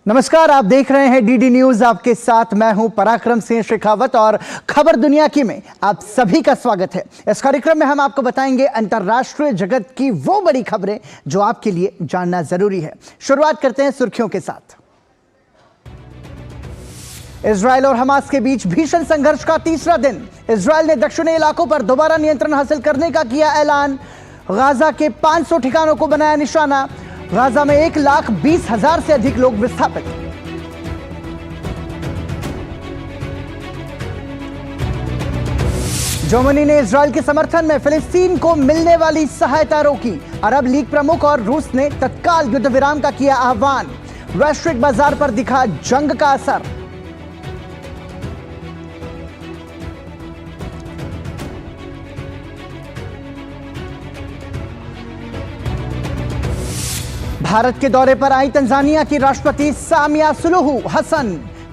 नमस्कार, आप देख रहे हैं डीडी न्यूज। आपके साथ मैं हूं पराक्रम सिंह शेखावत और खबर दुनिया की में आप सभी का स्वागत है। इस कार्यक्रम में हम आपको बताएंगे अंतर्राष्ट्रीय जगत की वो बड़ी खबरें जो आपके लिए जानना जरूरी है। शुरुआत करते हैं सुर्खियों के साथ। इजरायल और हमास के बीच भीषण संघर्ष का तीसरा दिन। इजरायल ने दक्षिणी इलाकों पर दोबारा नियंत्रण हासिल करने का किया ऐलान। गाजा के 500 ठिकानों को बनाया निशाना। गाजा में 1,20,000 से अधिक लोग विस्थापित। जर्मनी ने इजरायल के समर्थन में फिलिस्तीन को मिलने वाली सहायता रोकी। अरब लीग प्रमुख और रूस ने तत्काल युद्ध विराम का किया आह्वान। वैश्विक बाजार पर दिखा जंग का असर। भारत के दौरे पर आई तंजानिया की राष्ट्रपति सामिया सुलुहु हसन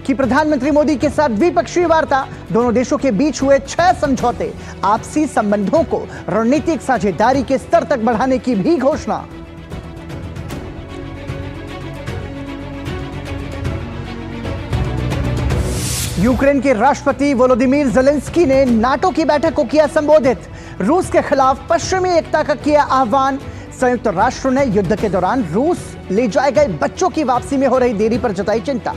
की प्रधानमंत्री मोदी के साथ द्विपक्षीय वार्ता। दोनों देशों के बीच हुए 6 समझौते। आपसी संबंधों को रणनीतिक साझेदारी के स्तर तक बढ़ाने की भी घोषणा। यूक्रेन के राष्ट्रपति वोलोदिमीर ज़ेलेंस्की ने नाटो की बैठक को किया संबोधित। रूस के खिलाफ पश्चिमी एकता का किया आह्वान। संयुक्त राष्ट्र ने युद्ध के दौरान रूस ले जाए गए बच्चों की वापसी में हो रही देरी पर जताई चिंता।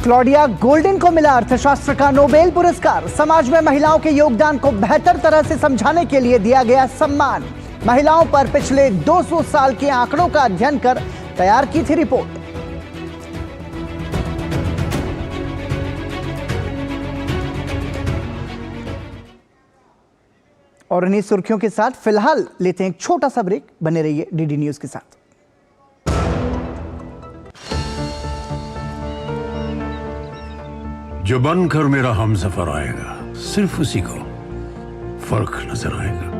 क्लॉडिया गोल्डन को मिला अर्थशास्त्र का नोबेल पुरस्कार। समाज में महिलाओं के योगदान को बेहतर तरह से समझाने के लिए दिया गया सम्मान। महिलाओं पर पिछले 200 साल के आंकड़ों का अध्ययन कर तैयार की थी रिपोर्ट। और इन्हीं सुर्खियों के साथ फिलहाल लेते हैं एक छोटा सा ब्रेक। बने रहिए डीडी न्यूज के साथ। जो बनकर मेरा हमसफर आएगा, सिर्फ उसी को फर्क नजर आएगा।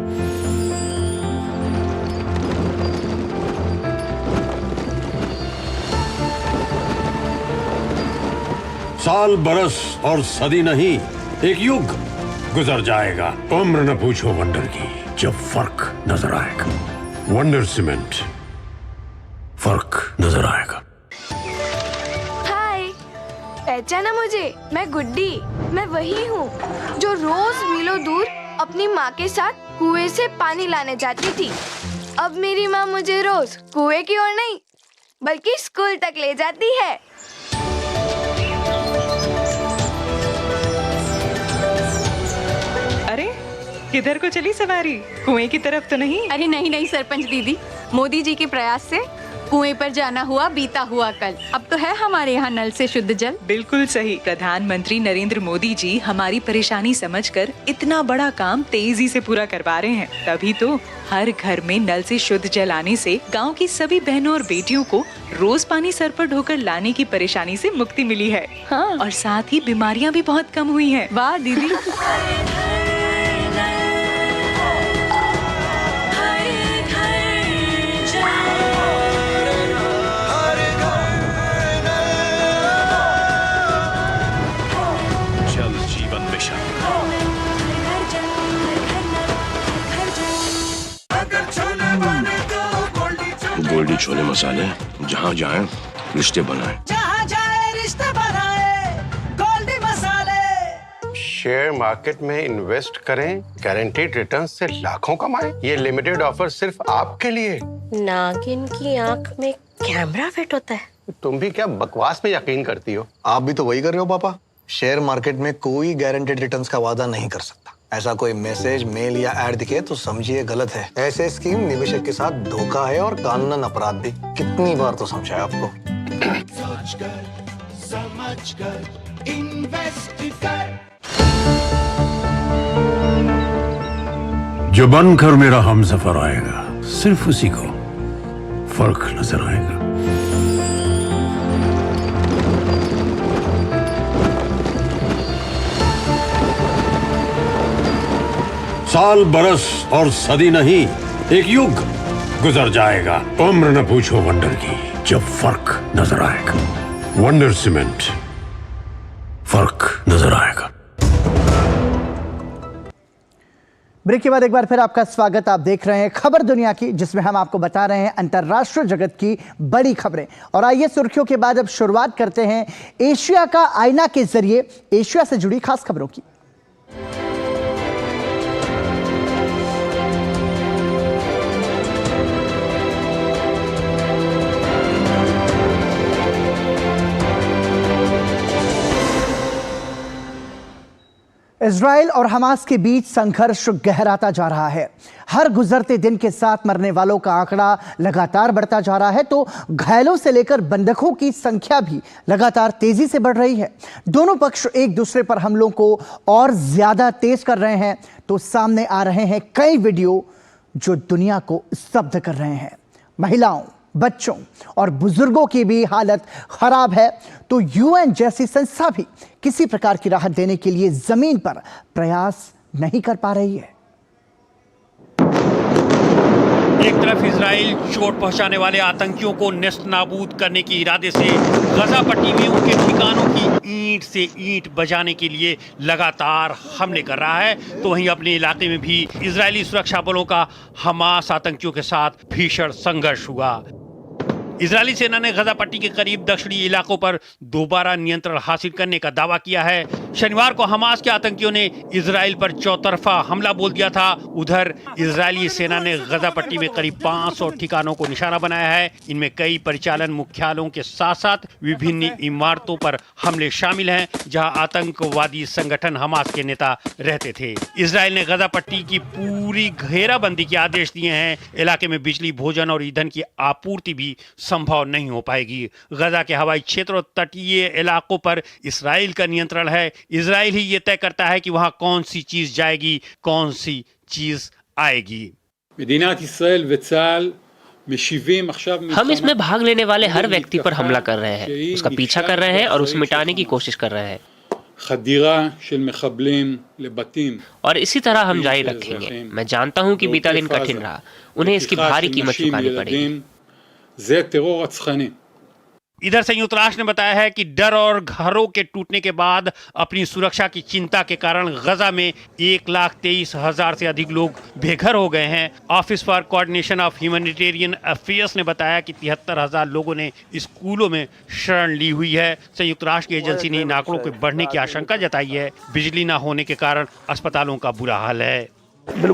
साल बरस और सदी नहीं, एक युग गुजर जाएगा। उम्र न पूछो वंडर की, जब फर्क नजर आएगा। वंडर सीमेंट, फर्क नजर आएगा। हाय, पहचाना मुझे? मैं गुड्डी। मैं वही हूँ जो रोज मीलों दूर अपनी माँ के साथ कुएं से पानी लाने जाती थी। अब मेरी माँ मुझे रोज कुएं की ओर नहीं बल्कि स्कूल तक ले जाती है। अरे किधर को चली सवारी? कुएं की तरफ तो नहीं? अरे नहीं नहीं सरपंच दीदी, मोदी जी के प्रयास से कुएं पर जाना हुआ बीता हुआ कल। अब तो है हमारे यहाँ नल से शुद्ध जल। बिल्कुल सही। प्रधानमंत्री नरेंद्र मोदी जी हमारी परेशानी समझकर इतना बड़ा काम तेजी से पूरा करवा रहे हैं। तभी तो हर घर में नल से शुद्ध जल आने से गांव की सभी बहनों और बेटियों को रोज पानी सर पर ढोकर लाने की परेशानी से मुक्ति मिली है। हाँ। और साथ ही बीमारियाँ भी बहुत कम हुई है। वाह दीदी। गोल्डी छोले मसाले, जहाँ जाए रिश्ते बनाए। जहाँ जाए रिश्ते बनाए, गोल्डी मसाले। शेयर मार्केट में इन्वेस्ट करें, गारंटीड रिटर्न से लाखों कमाएं। ये लिमिटेड ऑफर सिर्फ आपके लिए। नागिन की आंख में कैमरा फिट होता है। तुम भी क्या बकवास पे यकीन करती हो? आप भी तो वही कर रहे हो पापा। शेयर मार्केट में कोई गारंटेड रिटर्न्स का वादा नहीं कर सकता। ऐसा कोई मैसेज, मेल या एड दिखे तो समझिए गलत है। ऐसे स्कीम निवेशक के साथ धोखा है और कानूनन अपराध भी। कितनी बार तो समझाया आपको। समझ कर इन्वेस्ट कर। जो बनकर मेरा हमसफर आएगा, सिर्फ उसी को फर्क नजर आएगा। साल बरस और सदी नहीं, एक युग गुजर जाएगा। उम्र न पूछो वंडर की, जब फर्क नजर आएगा। वंडर सीमेंट, फर्क नजर आएगा। ब्रेक के बाद एक बार फिर आपका स्वागत। आप देख रहे हैं खबर दुनिया की, जिसमें हम आपको बता रहे हैं अंतर्राष्ट्रीय जगत की बड़ी खबरें। और आइए सुर्खियों के बाद अब शुरुआत करते हैं एशिया का आईना के जरिए एशिया से जुड़ी खास खबरों की। इजराइल और हमास के बीच संघर्ष गहराता जा रहा है। हर गुजरते दिन के साथ मरने वालों का आंकड़ा लगातार बढ़ता जा रहा है, तो घायलों से लेकर बंधकों की संख्या भी लगातार तेजी से बढ़ रही है। दोनों पक्ष एक दूसरे पर हमलों को और ज्यादा तेज कर रहे हैं, तो सामने आ रहे हैं कई वीडियो जो दुनिया को स्तब्ध कर रहे हैं। महिलाओं, बच्चों और बुजुर्गों की भी हालत खराब है, तो यूएन जैसी संस्था भी किसी प्रकार की राहत देने के लिए जमीन पर प्रयास नहीं कर पा रही है। एक तरफ इजराइल चोट पहुंचाने वाले आतंकियों को नेस्त नाबूद करने के इरादे से गजा पट्टी में उनके ठिकानों की ईंट से ईंट बजाने के लिए लगातार हमले कर रहा है, तो वहीं अपने इलाके में भी इजरायली सुरक्षा बलों का हमास आतंकियों के साथ भीषण संघर्ष हुआ। इजरायली सेना ने गजा पट्टी के करीब दक्षिणी इलाकों पर दोबारा नियंत्रण हासिल करने का दावा किया है। शनिवार को हमास के आतंकियों ने इजराइल पर चौतरफा हमला बोल दिया था। उधर इजरायली सेना ने गजा पट्टी में करीब 500 ठिकानों को निशाना बनाया है। इनमें कई परिचालन मुख्यालयों के साथ साथ विभिन्न इमारतों पर हमले शामिल हैं, जहां आतंकवादी संगठन हमास के नेता रहते थे। इजराइल ने गजा पट्टी की पूरी घेराबंदी के आदेश दिए हैं। इलाके में बिजली, भोजन और ईंधन की आपूर्ति भी संभव नहीं हो पाएगी। गजा के हवाई क्षेत्र और तटीय इलाकों पर इजराइल का नियंत्रण है। इजराइल ही ये तय करता है कि वहां कौन सी चीज जाएगी, कौन सी चीज आएगी। हम इसमें भाग लेने वाले हर व्यक्ति पर हमला कर रहे हैं, उसका पीछा कर रहे हैं और उसे मिटाने की कोशिश कर रहे हैं। और इसी तरह हम जारी रखेंगे। मैं जानता हूं कि बीता दिन कठिन रहा, उन्हें इसकी भारी कीमत चुकानी पड़ेगी। इधर संयुक्त राष्ट्र ने बताया है कि डर और घरों के टूटने के बाद अपनी सुरक्षा की चिंता के कारण गजा में 1,23,000 से अधिक लोग बेघर हो गए हैं। Office for coordination of humanitarian affairs ने बताया कि 73,000 लोगों ने स्कूलों में शरण ली हुई है। संयुक्त राष्ट्र की एजेंसी ने इन आंकड़ों के बढ़ने की आशंका जताई है। बिजली न होने के कारण अस्पतालों का बुरा हाल है। हमें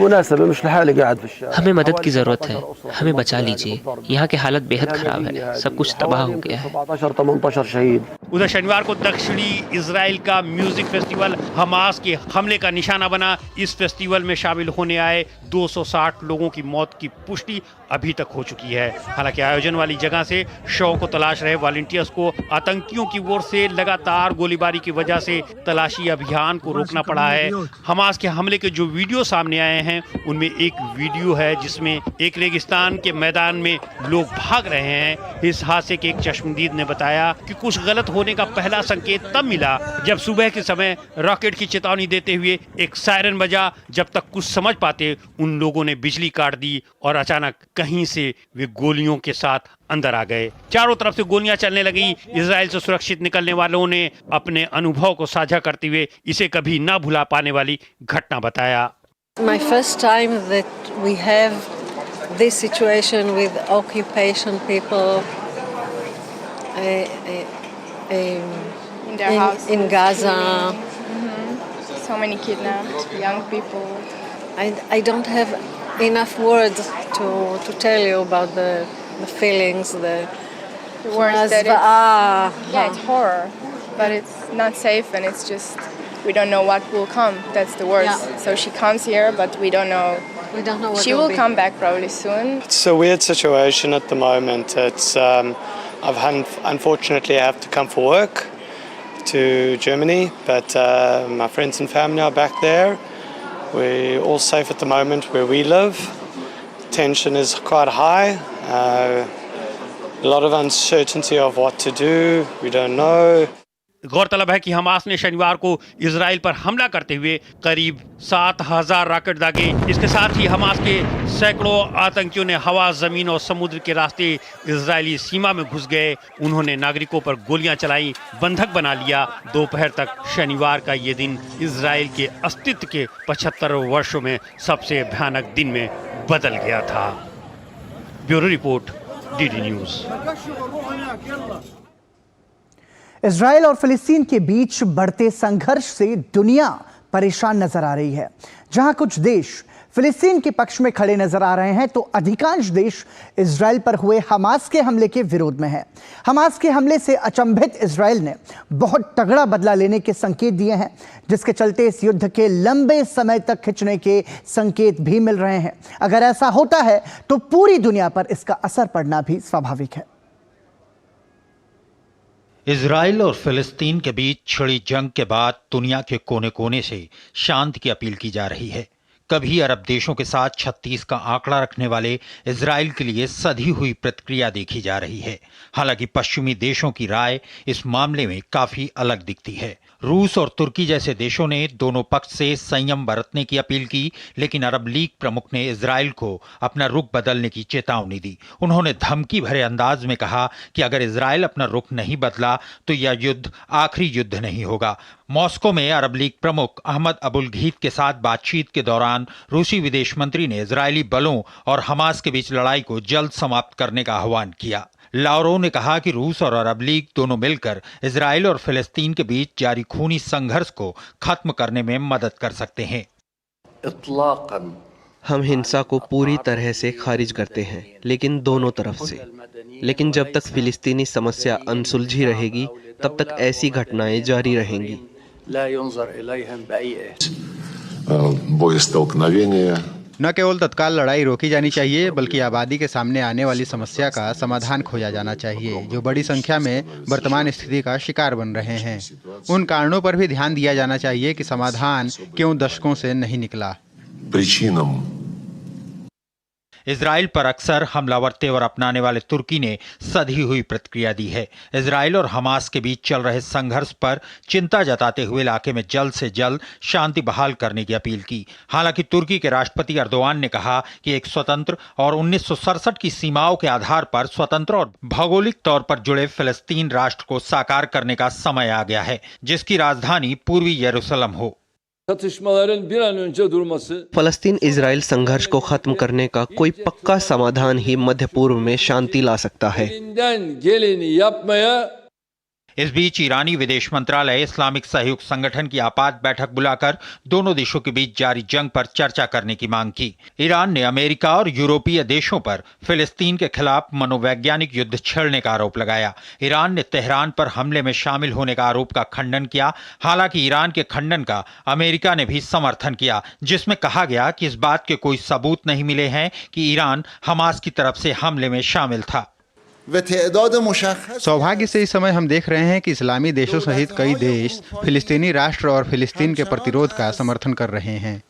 मदद की जरूरत है, हमें बचा लीजिए। यहाँ की हालत बेहद खराब है, सब कुछ तबाह हो गया है। उधर शनिवार को दक्षिणी इजराइल का म्यूजिक फेस्टिवल हमास के हमले का निशाना बना। इस फेस्टिवल में शामिल होने आए 260 लोगों की मौत की पुष्टि अभी तक हो चुकी है। हालांकि आयोजन वाली जगह से शव को तलाश रहे वॉलंटियर्स को आतंकियों की ओर से लगातार गोलीबारी की वजह से तलाशी अभियान को रोकना पड़ा है। हमास के हमले के जो वीडियो सामने आए हैं, उनमें एक वीडियो है जिसमें एक रेगिस्तान के मैदान में लोग भाग रहे हैं। इस हादसे के एक चश्मदीद ने बताया कि कुछ गलत होने का पहला संकेत तब मिला जब सुबह के समय रॉकेट की चेतावनी देते हुए एक सायरन बजा। जब तक कुछ समझ पाते, उन लोगों ने बिजली काट दी और अचानक कहीं से वे गोलियों के साथ अंदर आ गए। चारों तरफ से गोलियां चलने लगी। इजराइल से सुरक्षित निकलने वालों ने अपने अनुभव को साझा करते हुए इसे कभी ना भुला पाने वाली घटना बताया। My first time that we have this situation with occupation people in Gaza. So many kidnapped young people. I don't have enough words to tell you about the feelings, the words that it's horror, but it's not safe, and it's just we don't know what will come. That's the worst. Yeah. So she comes here, but we don't know. We don't know what she will come back probably soon. It's a weird situation at the moment. It's unfortunately I have to come for work to Germany, but my friends and family are back there. We're all safe at the moment where we live. Tension is quite high. A lot of uncertainty of what to do. We don't know. गौरतलब है कि Hamas ने शनिवार को Israel पर हमला करते हुए करीब 7,000 रॉकेट दागे। इसके साथ ही हमास के सैकड़ों आतंकियों ने हवा, जमीन और समुद्र के रास्ते इजरायली सीमा में घुस गए। उन्होंने नागरिकों पर गोलियां चलाई, बंधक बना लिया। दोपहर तक शनिवार का ये दिन इजराइल के अस्तित्व के 75 वर्षों में सबसे भयानक दिन में बदल गया था। Bureau report, DD news. Israel और फिलिस्तीन के बीच बढ़ते संघर्ष से दुनिया परेशान नजर आ रही है। जहां कुछ देश फिलिस्तीन के पक्ष में खड़े नजर आ रहे हैं, तो अधिकांश देश इजराइल पर हुए हमास के हमले के विरोध में हैं। हमास के हमले से अचंभित इजराइल ने बहुत तगड़ा बदला लेने के संकेत दिए हैं, जिसके चलते इस युद्ध के लंबे समय तक खिंचने के संकेत भी मिल रहे हैं। अगर ऐसा होता है तो पूरी दुनिया पर इसका असर पड़ना भी स्वाभाविक है। इजराइल और फिलिस्तीन के बीच छिड़ी जंग के बाद दुनिया के कोने कोने से शांति की अपील की जा रही है। कभी अरब देशों के साथ 36 का आंकड़ा रखने वाले इजराइल के लिए सधी हुई प्रतिक्रिया देखी जा रही है। हालांकि पश्चिमी देशों की राय इस मामले में काफी अलग दिखती है। रूस और तुर्की जैसे देशों ने दोनों पक्ष से संयम बरतने की अपील की, लेकिन अरब लीग प्रमुख ने इजराइल को अपना रुख बदलने की चेतावनी दी। उन्होंने धमकी भरे अंदाज में कहा कि अगर इजराइल अपना रुख नहीं बदला तो यह युद्ध आखिरी युद्ध नहीं होगा। मॉस्को में अरब लीग प्रमुख अहमद अबुल घीत के साथ बातचीत के दौरान रूसी विदेश मंत्री ने इजरायली बलों और हमास के बीच लड़ाई को जल्द समाप्त करने का आह्वान किया। लावरोव ने कहा कि रूस और अरब लीग दोनों मिलकर इजराइल और फिलिस्तीन के बीच जारी खूनी संघर्ष को खत्म करने में मदद कर सकते हैं। हम हिंसा को पूरी तरह से खारिज करते हैं, लेकिन दोनों तरफ से। लेकिन जब तक फिलिस्तीनी समस्या अनसुलझी रहेगी, तब तक ऐसी घटनाएं जारी रहेंगी। न केवल तत्काल लड़ाई रोकी जानी चाहिए, बल्कि आबादी के सामने आने वाली समस्या का समाधान खोजा जाना चाहिए, जो बड़ी संख्या में वर्तमान स्थिति का शिकार बन रहे हैं। उन कारणों पर भी ध्यान दिया जाना चाहिए कि समाधान क्यों दशकों से नहीं निकला। इजराइल पर अक्सर हमलावर तेवर अपनाने वाले तुर्की ने सधी हुई प्रतिक्रिया दी है। इजराइल और हमास के बीच चल रहे संघर्ष पर चिंता जताते हुए इलाके में जल्द से जल्द शांति बहाल करने की अपील की। हालांकि तुर्की के राष्ट्रपति अर्दोआन ने कहा कि एक स्वतंत्र और 1967 की सीमाओं के आधार पर स्वतंत्र और भौगोलिक तौर पर जुड़े फिलिस्तीन राष्ट्र को साकार करने का समय आ गया है, जिसकी राजधानी पूर्वी यरूशलेम हो। फलस्तीन इजराइल संघर्ष को खत्म करने का कोई पक्का समाधान ही मध्य पूर्व में शांति ला सकता है। इस बीच ईरानी विदेश मंत्रालय इस्लामिक सहयोग संगठन की आपात बैठक बुलाकर दोनों देशों के बीच जारी जंग पर चर्चा करने की मांग की। ईरान ने अमेरिका और यूरोपीय देशों पर फिलिस्तीन के खिलाफ मनोवैज्ञानिक युद्ध छेड़ने का आरोप लगाया। ईरान ने तेहरान पर हमले में शामिल होने का आरोप का खंडन किया। हालांकि ईरान के खंडन का अमेरिका ने भी समर्थन किया, जिसमें कहा गया कि इस बात के कोई सबूत नहीं मिले हैं कि ईरान हमास की तरफ से हमले में शामिल था। सौभाग्य से इस समय हम देख रहे हैं कि इस्लामी देशों सहित कई देश फिलिस्तीनी राष्ट्र और फिलिस्तीन के प्रतिरोध का समर्थन कर रहे हैं।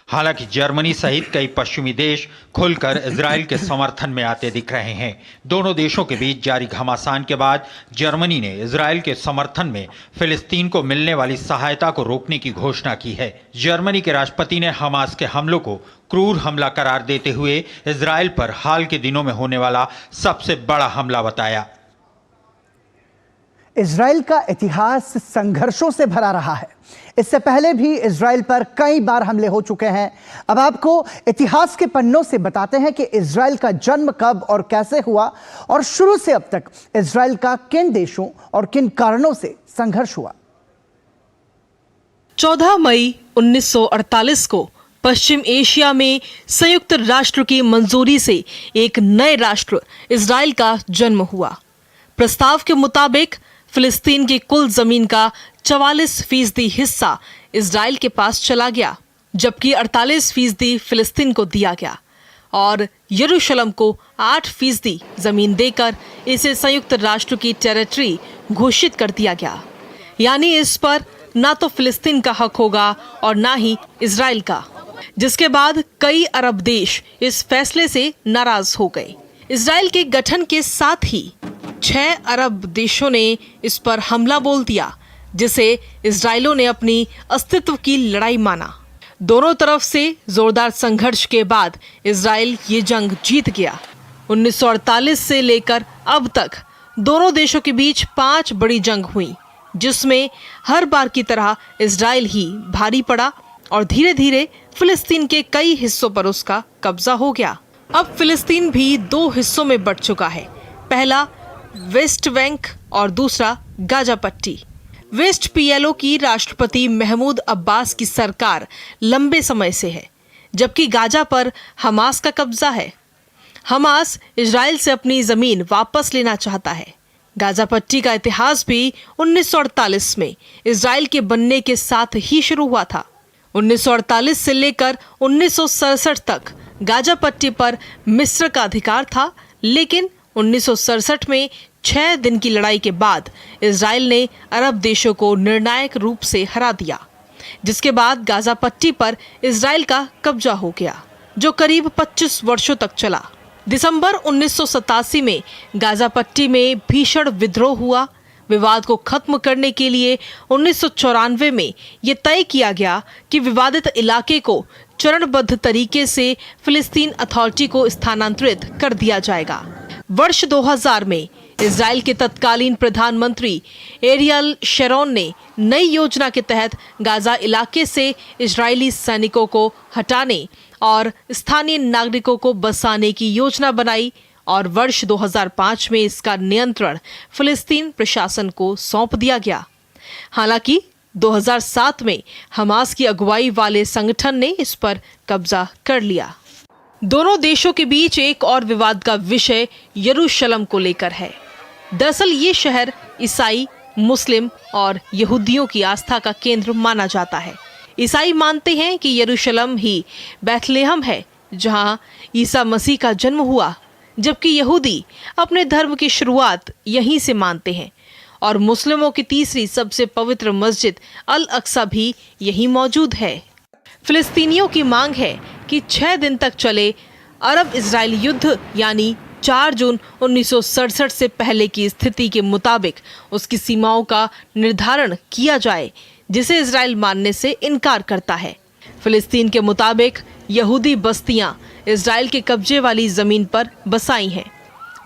हालांकि जर्मनी सहित कई पश्चिमी देश खुलकर इजराइल के समर्थन में आते दिख रहे हैं। दोनों देशों के बीच जारी घमासान के बाद जर्मनी ने इजराइल के समर्थन में फिलिस्तीन को मिलने वाली सहायता को रोकने की घोषणा की है। जर्मनी के राष्ट्रपति ने हमास के हमलों को क्रूर हमला करार देते हुए इजराइल पर हाल के दिनों में होने वाला सबसे बड़ा हमला बताया। इजराइल का इतिहास संघर्षों से भरा रहा है। इससे पहले भी इजराइल पर कई बार हमले हो चुके हैं। अब आपको इतिहास के पन्नों से बताते हैं कि इजराइल का जन्म कब और कैसे हुआ, और शुरू से अब तक इजराइल का किन देशों और किन कारणों से संघर्ष हुआ। 14 मई 1948 को पश्चिम एशिया में संयुक्त राष्ट्र की मंजूरी से एक नए राष्ट्र इजराइल का जन्म हुआ। प्रस्ताव के मुताबिक फिलिस्तीन की कुल जमीन का 44% हिस्सा इजराइल के पास चला गया, जबकि 48% फिलिस्तीन को दिया गया और यरूशलेम को 8% जमीन देकर इसे संयुक्त राष्ट्र की टेरिटरी घोषित कर दिया गया। यानी इस पर ना तो फिलिस्तीन का हक होगा और ना ही इजराइल का, जिसके बाद कई अरब देश इस फैसले से नाराज हो गए। इजराइल के गठन के साथ ही 6 अरब देशों ने इस पर हमला बोल दिया, जिसे इजराइलियों ने अपनी अस्तित्व की लड़ाई माना। दोनों तरफ से जोरदार संघर्ष के बाद इजराइल ये जंग जीत गया। 1948 से लेकर अब तक दोनों देशों के बीच 5 बड़ी जंग हुई, जिसमें हर बार की तरह इजराइल ही भारी पड़ा और धीरे धीरे फिलिस्तीन के कई हिस्सों पर उसका कब्जा हो गया। अब फिलिस्तीन भी 2 हिस्सों में बंट चुका है, पहला वेस्ट बैंक और दूसरा गाजा पट्टी। वेस्ट पीएलओ की राष्ट्रपति महमूद अब्बास की सरकार लंबे समय से है, जबकि गाजा पर हमास का कब्जा है। हमास इजराइल से अपनी जमीन वापस लेना चाहता है। गाजा पट्टी का इतिहास भी 1948 में इजराइल के बनने के साथ ही शुरू हुआ था। 1948 से लेकर 1967 तक गाजा पट्टी पर मिस्र का अधिकार था, लेकिन 1967 में 6 दिन की लड़ाई के बाद इजराइल ने अरब देशों को निर्णायक रूप से हरा दिया, जिसके बाद गाजा पट्टी पर इजराइल का कब्जा हो गया, जो करीब 25 वर्षों तक चला। दिसंबर 1987 में गाजा पट्टी में भीषण विद्रोह हुआ। विवाद को खत्म करने के लिए 1994 में ये तय किया गया कि विवादित इलाके को चरणबद्ध तरीके से फिलिस्तीन अथॉरिटी को स्थानांतरित कर दिया जाएगा। वर्ष 2000 में इजराइल के तत्कालीन प्रधानमंत्री एरियल शेरोन ने नई योजना के तहत गाजा इलाके से इजरायली सैनिकों को हटाने और स्थानीय नागरिकों को बसाने की योजना बनाई और वर्ष 2005 में इसका नियंत्रण फिलिस्तीन प्रशासन को सौंप दिया गया। हालांकि 2007 में हमास की अगुवाई वाले संगठन ने इस पर कब्जा कर लिया। दोनों देशों के बीच एक और विवाद का विषय यरूशलेम को लेकर है। दरअसल ये शहर ईसाई, मुस्लिम और यहूदियों की आस्था का केंद्र माना जाता है। ईसाई मानते हैं कि यरूशलेम ही बैथलेहम है, जहां ईसा मसीह का जन्म हुआ, जबकि यहूदी अपने धर्म की शुरुआत यहीं से मानते हैं और मुस्लिमों की तीसरी सबसे पवित्र मस्जिद अल अक्सा भी यहीं मौजूद है। फिलिस्तीनियों की मांग है कि 6 दिन तक चले अरब इजराइल युद्ध यानी 4 जून 1967 से पहले की स्थिति के मुताबिक उसकी सीमाओं का निर्धारण किया जाए, जिसे इजराइल मानने से इनकार करता है। फिलिस्तीन के मुताबिक यहूदी बस्तियां इजराइल के कब्जे वाली जमीन पर बसाई हैं,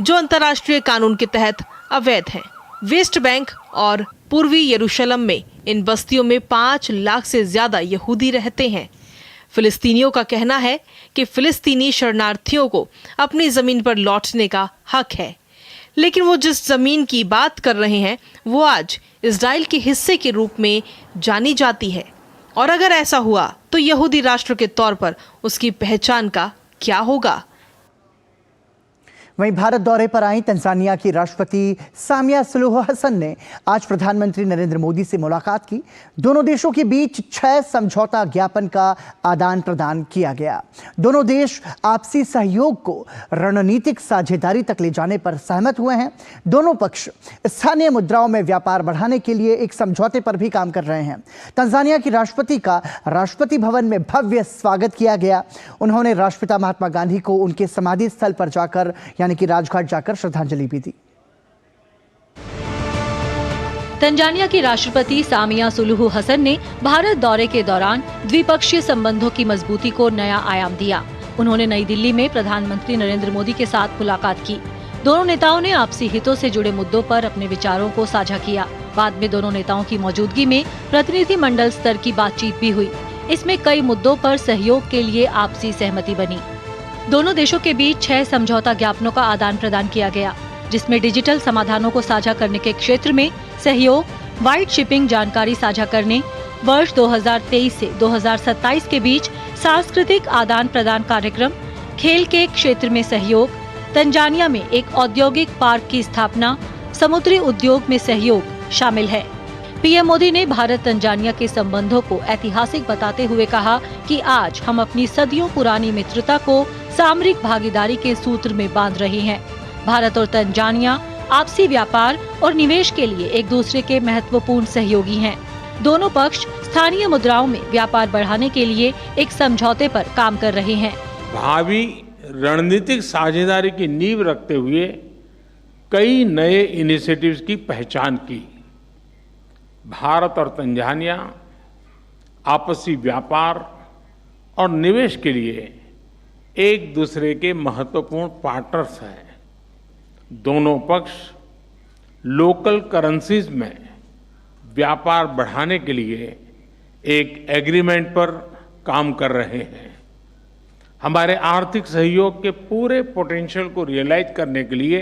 जो अंतर्राष्ट्रीय कानून के तहत अवैध हैं। वेस्ट बैंक और पूर्वी यरूशलेम में इन बस्तियों में 5 लाख से ज्यादा यहूदी रहते हैं। फिलिस्तीनियों का कहना है कि फिलिस्तीनी शरणार्थियों को अपनी जमीन पर लौटने का हक है, लेकिन वो जिस जमीन की बात कर रहे हैं वो आज इजराइल के हिस्से के रूप में जानी जाती है, और अगर ऐसा हुआ तो यहूदी राष्ट्र के तौर पर उसकी पहचान का क्या होगा। वहीं भारत दौरे पर आई तंजानिया की राष्ट्रपति सामिया सुलूहु हसन ने आज प्रधानमंत्री नरेंद्र मोदी से मुलाकात की। दोनों देशों के बीच 6 समझौता ज्ञापन का आदान प्रदान किया गया। दोनों देश आपसी सहयोग को रणनीतिक साझेदारी तक ले जाने पर सहमत हुए हैं। दोनों पक्ष स्थानीय मुद्राओं में व्यापार बढ़ाने के लिए एक समझौते पर भी काम कर रहे हैं। तंजानिया की राष्ट्रपति का राष्ट्रपति भवन में भव्य स्वागत किया गया। उन्होंने राष्ट्रपिता महात्मा गांधी को उनके समाधि स्थल पर जाकर कि राजघाट जाकर श्रद्धांजलि भी दी। तंजानिया की राष्ट्रपति सामिया सुलूहु हसन ने भारत दौरे के दौरान द्विपक्षीय संबंधों की मजबूती को नया आयाम दिया। उन्होंने नई दिल्ली में प्रधानमंत्री नरेंद्र मोदी के साथ मुलाकात की। दोनों नेताओं ने आपसी हितों से जुड़े मुद्दों पर अपने विचारों को साझा किया। बाद में दोनों नेताओं की मौजूदगी में प्रतिनिधि मंडल स्तर की बातचीत भी हुई। इसमें कई मुद्दों पर सहयोग के लिए आपसी सहमति बनी। दोनों देशों के बीच 6 समझौता ज्ञापनों का आदान प्रदान किया गया, जिसमें डिजिटल समाधानों को साझा करने के क्षेत्र में सहयोग, व्हाइट शिपिंग जानकारी साझा करने, वर्ष 2023 से 2027 के बीच सांस्कृतिक आदान प्रदान कार्यक्रम, खेल के क्षेत्र में सहयोग, तंजानिया में एक औद्योगिक पार्क की स्थापना, समुद्री उद्योग में सहयोग शामिल है। पीएम मोदी ने भारत तंजानिया के संबंधों को ऐतिहासिक बताते हुए कहा कि आज हम अपनी सदियों पुरानी मित्रता को सामरिक भागीदारी के सूत्र में बांध रहे हैं। भारत और तंजानिया आपसी व्यापार और निवेश के लिए एक दूसरे के महत्वपूर्ण सहयोगी हैं। दोनों पक्ष स्थानीय मुद्राओं में व्यापार बढ़ाने के लिए एक समझौते पर काम कर रहे हैं। भावी रणनीतिक साझेदारी की नींव रखते हुए कई नए इनिशिएटिव्स की पहचान की। भारत और तंजानिया आपसी व्यापार और निवेश के लिए एक दूसरे के महत्वपूर्ण पार्टनर्स हैं। दोनों पक्ष लोकल करेंसीज में व्यापार बढ़ाने के लिए एक एग्रीमेंट पर काम कर रहे हैं। हमारे आर्थिक सहयोग के पूरे पोटेंशियल को रियलाइज करने के लिए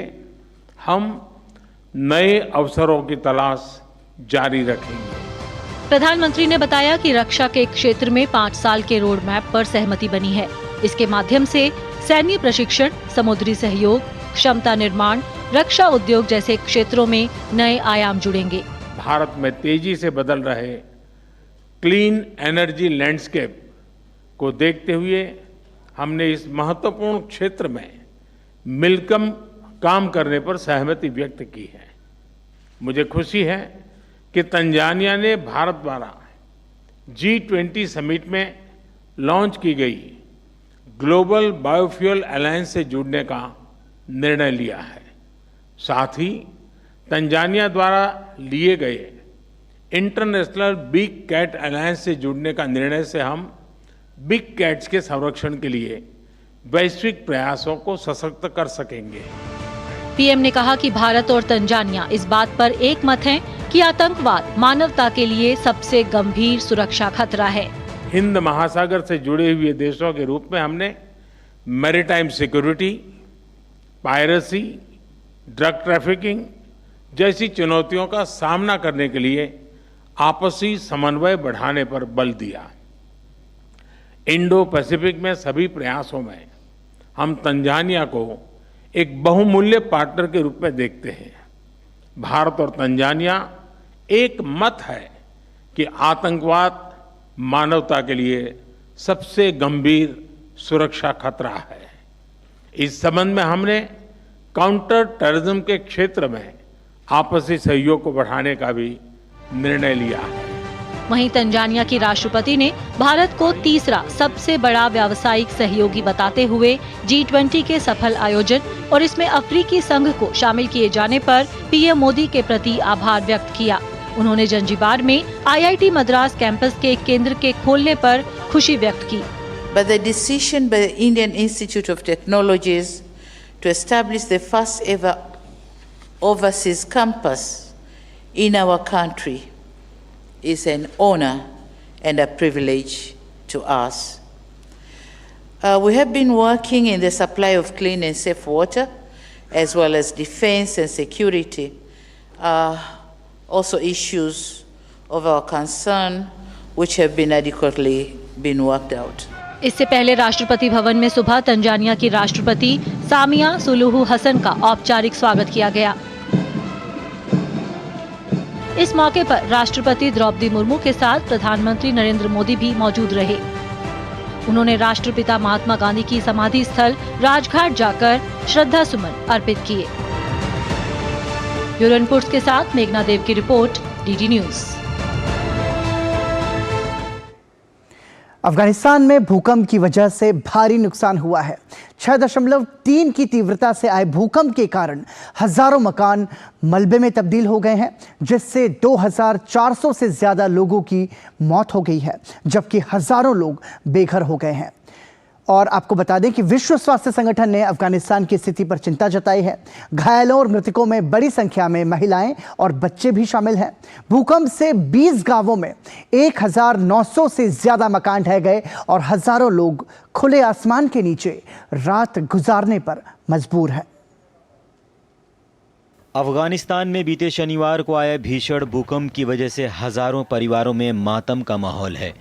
हम नए अवसरों की तलाश जारी रखेंगे। प्रधानमंत्री ने बताया कि रक्षा के क्षेत्र में 5 साल के रोड मैप पर सहमति बनी है। इसके माध्यम से सैन्य प्रशिक्षण, समुद्री सहयोग, क्षमता निर्माण, रक्षा उद्योग जैसे क्षेत्रों में नए आयाम जुड़ेंगे। भारत में तेजी से बदल रहे क्लीन एनर्जी लैंडस्केप को देखते हुए हमने इस महत्वपूर्ण क्षेत्र में मिलकर काम करने पर सहमति व्यक्त की है। मुझे खुशी है कि तंजानिया ने भारत द्वारा G20 समिट में लॉन्च की गई ग्लोबल बायोफ्यूल अलायंस से जुड़ने का निर्णय लिया है। साथ ही तंजानिया द्वारा लिए गए इंटरनेशनल बिग कैट अलायंस से जुड़ने का निर्णय से हम बिग कैट्स के संरक्षण के लिए वैश्विक प्रयासों को सशक्त कर सकेंगे। पीएम ने कहा कि भारत और तंजानिया इस बात पर एक मत हैं कि आतंकवाद मानवता के लिए सबसे गंभीर सुरक्षा खतरा है। हिंद महासागर से जुड़े हुए देशों के रूप में हमने maritime security, piracy, drug trafficking जैसी चुनौतियों का सामना करने के लिए आपसी समन्वय बढ़ाने पर बल दिया। इंडो पैसिफिक में सभी प्रयासों में हम तंजानिया को एक बहुमूल्य पार्टनर के रूप में देखते हैं। भारत और तंजानिया एक मत है कि आतंकवाद मानवता के लिए सबसे गंभीर सुरक्षा खतरा है। इस संबंध में हमने काउंटर टेररिज्म के क्षेत्र में आपसी सहयोग को बढ़ाने का भी निर्णय लिया है। वहीं तंजानिया की राष्ट्रपति ने भारत को तीसरा सबसे बड़ा व्यावसायिक सहयोगी बताते हुए G20 के सफल आयोजन और इसमें अफ्रीकी संघ को शामिल किए जाने पर पीएम मोदी के प्रति आभार व्यक्त किया। उन्होंने जंजीबार में IIT मद्रास कैंपस के केंद्र के खोलने पर खुशी व्यक्त की। But the decision by the Indian Institute of Technologies to establish the first ever overseas campus in our country is an honor and a privilege to us. We have been working in the supply of clean and safe water, as well as defense and security, also issues of our concern, which have been adequately been worked out. इससे पहले राष्ट्रपति भवन में सुबह Tanzania की राष्ट्रपति Samia Suluhu Hasan का औपचारिक स्वागत किया गया। इस मौके पर राष्ट्रपति द्रौपदी मुर्मू के साथ प्रधानमंत्री नरेंद्र मोदी भी मौजूद रहे। उन्होंने राष्ट्रपिता महात्मा गांधी की समाधि स्थल राजघाट जाकर श्रद्धा सुमन अर्पित किए। ब्यूरो रिपोर्ट्स के साथ मेघना देव की रिपोर्ट, डीडी न्यूज। अफगानिस्तान में भूकंप की वजह से भारी नुकसान हुआ है। 6.3 की तीव्रता से आए भूकंप के कारण हजारों मकान मलबे में तब्दील हो गए हैं, जिससे 2400 से ज्यादा लोगों की मौत हो गई है, जबकि हजारों लोग बेघर हो गए हैं। और आपको बता दें कि विश्व स्वास्थ्य संगठन ने अफगानिस्तान की स्थिति पर चिंता जताई है। घायलों और मृतकों में बड़ी संख्या में महिलाएं और बच्चे भी शामिल हैं। भूकंप से 20 गांवों में 1900 से ज्यादा मकान ढह गए और हजारों लोग खुले आसमान के नीचे रात गुजारने पर मजबूर हैं। अफगानिस्तान में बीते शनिवार को आए भीषण भूकंप की वजह से हजारों परिवारों में मातम का माहौल है।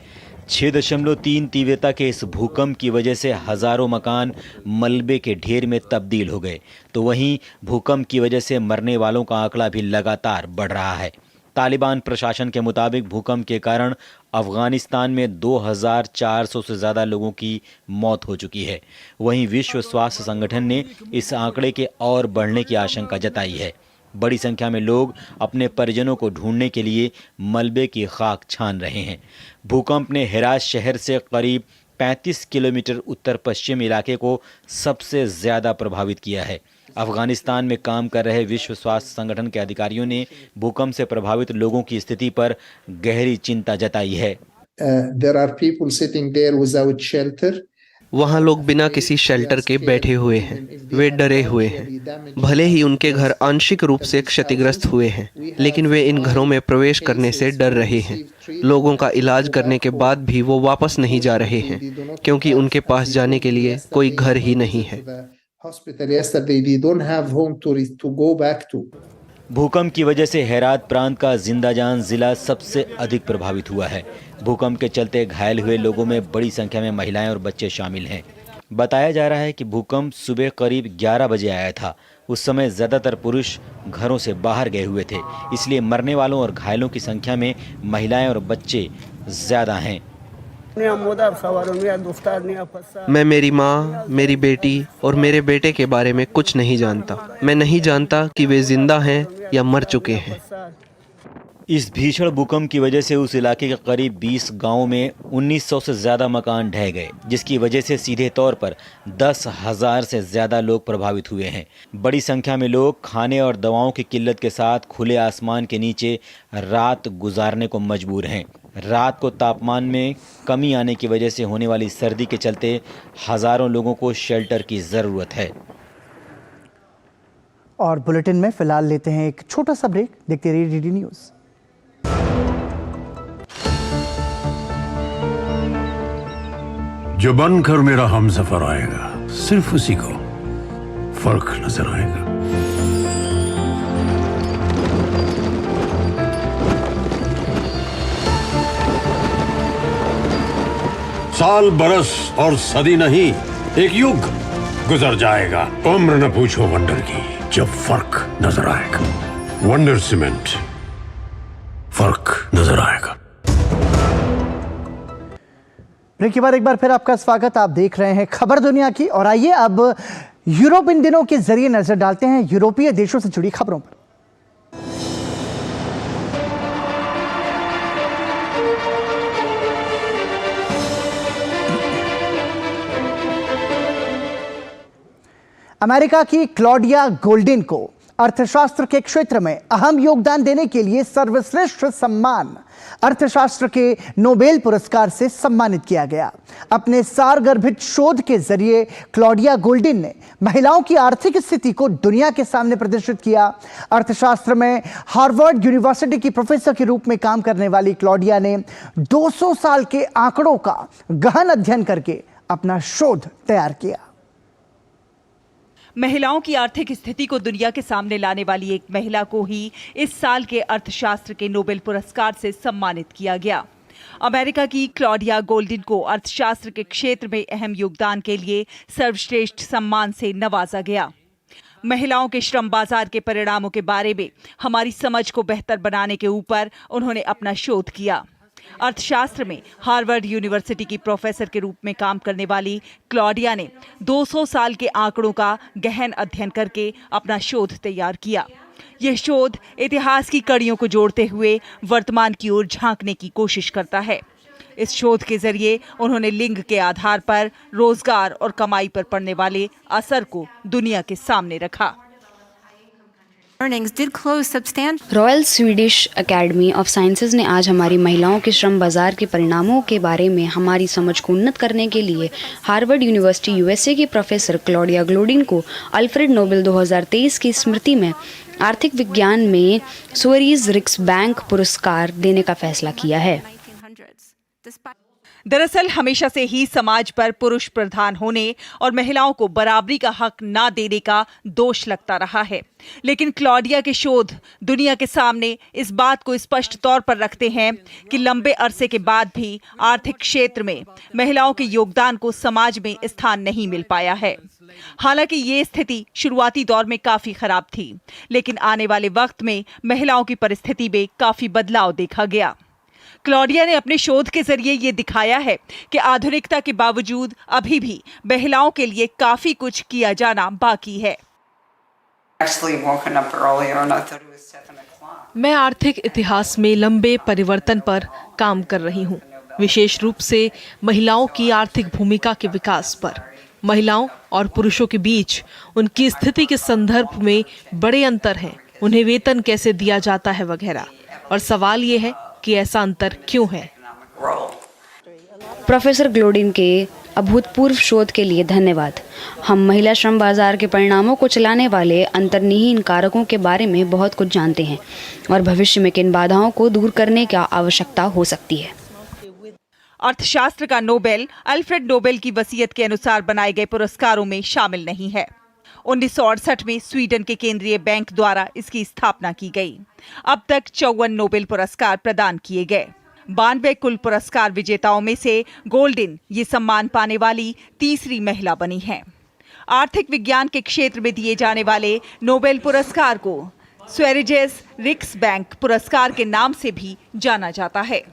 6.3 तीव्रता के इस भूकंप की वजह से हजारों मकान मलबे के ढेर में तब्दील हो गए, तो वहीं भूकंप की वजह से मरने वालों का आंकड़ा भी लगातार बढ़ रहा है। तालिबान प्रशासन के मुताबिक भूकंप के कारण अफगानिस्तान में 2400 से ज़्यादा लोगों की मौत हो चुकी है। वहीं विश्व स्वास्थ्य संगठन ने इस आंकड़े के और बढ़ने की आशंका जताई है। बड़ी संख्या में लोग अपने परिजनों को ढूंढने के लिए मलबे की खाक छान रहे हैं। भूकंप ने हेरात शहर से करीब 35 किलोमीटर उत्तर पश्चिम इलाके को सबसे ज़्यादा प्रभावित किया है। अफगानिस्तान में काम कर रहे विश्व स्वास्थ्य संगठन के अधिकारियों ने भूकंप से प्रभावित लोगों की स्थिति पर गहरी चिंता जताई है। There are people sitting there without shelter. वहाँ लोग बिना किसी शेल्टर के बैठे हुए हैं। वे डरे हुए हैं। भले ही उनके घर आंशिक रूप से क्षतिग्रस्त हुए हैं, लेकिन वे इन घरों में प्रवेश करने से डर रहे हैं। लोगों का इलाज करने के बाद भी वो वापस नहीं जा रहे हैं, क्योंकि उनके पास जाने के लिए कोई घर ही नहीं है। भूकंप की वजह से हेरात प्रांत का जिंदाजान जिला सबसे अधिक प्रभावित हुआ है। भूकंप के चलते घायल हुए लोगों में बड़ी संख्या में महिलाएं और बच्चे शामिल हैं। बताया जा रहा है कि भूकंप सुबह करीब 11 बजे आया था। उस समय ज़्यादातर पुरुष घरों से बाहर गए हुए थे, इसलिए मरने वालों और घायलों की संख्या में महिलाएं और बच्चे ज़्यादा हैं। मैं मेरी माँ, मेरी बेटी और मेरे बेटे के बारे में कुछ नहीं जानता। मैं नहीं जानता कि वे जिंदा हैं या मर चुके हैं। इस भीषण भूकंप की वजह से उस इलाके के करीब 20 गांवों में 1900 से ज़्यादा मकान ढह गए, जिसकी वजह से सीधे तौर पर 10,000 से ज़्यादा लोग प्रभावित हुए हैं। बड़ी संख्या में लोग खाने और दवाओं की किल्लत के साथ खुले आसमान के नीचे रात गुजारने को मजबूर हैं। रात को तापमान में कमी आने की वजह से होने वाली सर्दी के चलते हज़ारों लोगों को शेल्टर की ज़रूरत है। और बुलेटिन में फिलहाल लेते हैं एक छोटा सा ब्रेक। देखते रहिए डीडी न्यूज़। जो बनकर मेरा हमसफर आएगा, सिर्फ उसी को फर्क नजर आएगा। साल बरस और सदी नहीं, एक युग गुजर जाएगा। उम्र न पूछो वंडर की, जब फर्क नजर आएगा। वंडर सीमेंट, फर्क नजर आएगा। ब्रेक के बाद एक बार फिर आपका स्वागत। आप देख रहे हैं खबर दुनिया की, और आइए अब यूरोप इन दिनों के जरिए नजर डालते हैं यूरोपीय देशों से जुड़ी खबरों पर। अमेरिका की क्लॉडिया गोल्डिन को अर्थशास्त्र के क्षेत्र में अहम योगदान देने के लिए सर्वश्रेष्ठ सम्मान अर्थशास्त्र के नोबेल पुरस्कार से सम्मानित किया गया। अपने सारगर्भित शोध के जरिए क्लॉडिया गोल्डिन ने महिलाओं की आर्थिक स्थिति को दुनिया के सामने प्रदर्शित किया। अर्थशास्त्र में हार्वर्ड यूनिवर्सिटी की प्रोफेसर के रूप में काम करने वाली क्लॉडिया ने 200 साल के आंकड़ों का गहन अध्ययन करके अपना शोध तैयार किया। महिलाओं की आर्थिक स्थिति को दुनिया के सामने लाने वाली एक महिला को ही इस साल के अर्थशास्त्र के नोबेल पुरस्कार से सम्मानित किया गया। अमेरिका की क्लॉडिया गोल्डिन को अर्थशास्त्र के क्षेत्र में अहम योगदान के लिए सर्वश्रेष्ठ सम्मान से नवाजा गया। महिलाओं के श्रम बाजार के परिणामों के बारे में हमारी समझ को बेहतर बनाने के ऊपर उन्होंने अपना शोध किया। अर्थशास्त्र में हार्वर्ड यूनिवर्सिटी की प्रोफेसर के रूप में काम करने वाली क्लॉडिया ने 200 साल के आंकड़ों का गहन अध्ययन करके अपना शोध तैयार किया। यह शोध इतिहास की कड़ियों को जोड़ते हुए वर्तमान की ओर झांकने की कोशिश करता है। इस शोध के जरिए उन्होंने लिंग के आधार पर रोजगार और कमाई पर पड़ने वाले असर को दुनिया के सामने रखा। Royal Swedish academy of sciences ने आज हमारी महिलाओं के श्रम बाजार के परिणामों के बारे में हमारी समझ को उन्नत करने के लिए हार्वर्ड यूनिवर्सिटी यूएसए की प्रोफेसर क्लॉडिया गोल्डिन को अल्फ्रेड नोबेल 2023 की स्मृति में आर्थिक विज्ञान में स्वेरिज रिक्सबैंक पुरस्कार देने का फैसला किया है। दरअसल हमेशा से ही समाज पर पुरुष प्रधान होने और महिलाओं को बराबरी का हक ना देने का दोष लगता रहा है, लेकिन क्लॉडिया के शोध दुनिया के सामने इस बात को स्पष्ट तौर पर रखते हैं कि लंबे अरसे के बाद भी आर्थिक क्षेत्र में महिलाओं के योगदान को समाज में स्थान नहीं मिल पाया है। हालांकि ये स्थिति शुरुआती दौर में काफी खराब थी, लेकिन आने वाले वक्त में महिलाओं की परिस्थिति में काफी बदलाव देखा गया। क्लॉडिया ने अपने शोध के जरिए ये दिखाया है कि आधुनिकता के बावजूद अभी भी महिलाओं के लिए काफी कुछ किया जाना बाकी है। मैं आर्थिक इतिहास में लंबे परिवर्तन पर काम कर रही हूँ, विशेष रूप से महिलाओं की आर्थिक भूमिका के विकास पर। महिलाओं और पुरुषों के बीच उनकी स्थिति के संदर्भ में बड़े अंतर हैं। उन्हें वेतन कैसे दिया जाता है वगैरह। और सवाल ये है कि ऐसा अंतर क्यों है। प्रोफेसर ग्लोडिन के अभूतपूर्व शोध के लिए धन्यवाद। हम महिला श्रम बाजार के परिणामों को चलाने वाले अंतर्निहित कारकों के बारे में बहुत कुछ जानते हैं और भविष्य में किन बाधाओं को दूर करने की आवश्यकता हो सकती है। अर्थशास्त्र का नोबेल अल्फ्रेड नोबेल की वसीयत के अनुसार बनाए गए पुरस्कारों में शामिल नहीं है। 1968 में स्वीडन के केंद्रीय बैंक द्वारा इसकी स्थापना की गई। अब तक 54 नोबेल पुरस्कार प्रदान किए गए। 92 कुल पुरस्कार विजेताओं में से गोल्डिन ये सम्मान पाने वाली तीसरी महिला बनी हैं। आर्थिक विज्ञान के क्षेत्र में दिए जाने वाले नोबेल पुरस्कार को स्वेरिजेस रिक्सबैंक पुरस्कार के नाम से भी जाना जाता है।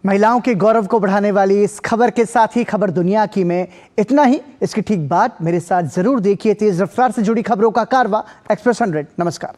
महिलाओं के गौरव को बढ़ाने वाली इस खबर के साथ ही खबर दुनिया की में इतना ही। इसकी ठीक बाद मेरे साथ जरूर देखिए तेज रफ्तार से जुड़ी खबरों का कारवा एक्सप्रेस 100। नमस्कार।